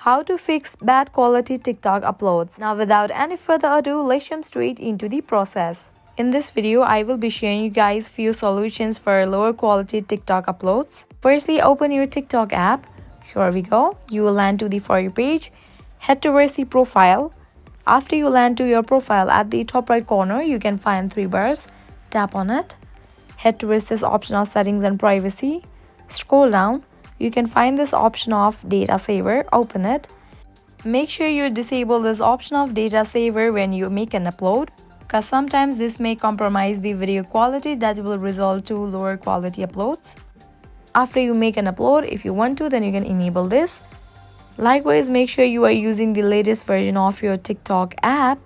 How to fix bad quality TikTok uploads. Now without any further ado, let's jump straight into the process. In this video, I will be sharing you guys few solutions for lower quality TikTok uploads. Firstly, open your TikTok app. Here we go. You will land to the For You page. Head towards the profile. After you land to your profile, at the top right corner, you can find 3 bars. Tap on it. Head towards this option of settings and privacy. Scroll down. You can find this option of data saver. Open it. Make sure you disable this option of data saver when you make an upload, because sometimes this may compromise the video quality that will result to lower quality uploads. After you make an upload, if you want to, then you can enable this. Likewise, make sure you are using the latest version of your TikTok app.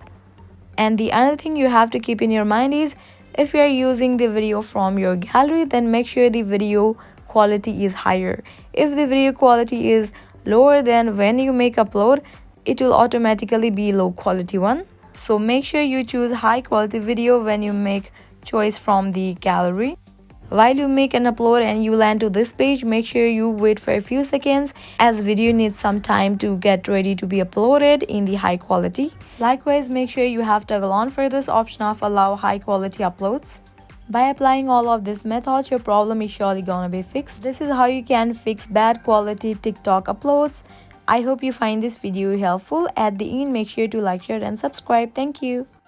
And the other thing you have to keep in your mind is, if you are using the video from your gallery, then make sure the video quality is higher. If the video quality is lower, then when you make upload, it will automatically be low quality one. So make sure you choose high quality video when you make choice from the gallery. While you make an upload and you land to this page, make sure you wait for a few seconds, as video needs some time to get ready to be uploaded in the high quality. Likewise, make sure you have toggle on for this option of allow high quality uploads. By applying all of these methods, your problem is surely gonna be fixed. This is how you can fix bad quality TikTok uploads. I hope you find this video helpful. At the end, make sure to like, share and subscribe. Thank you.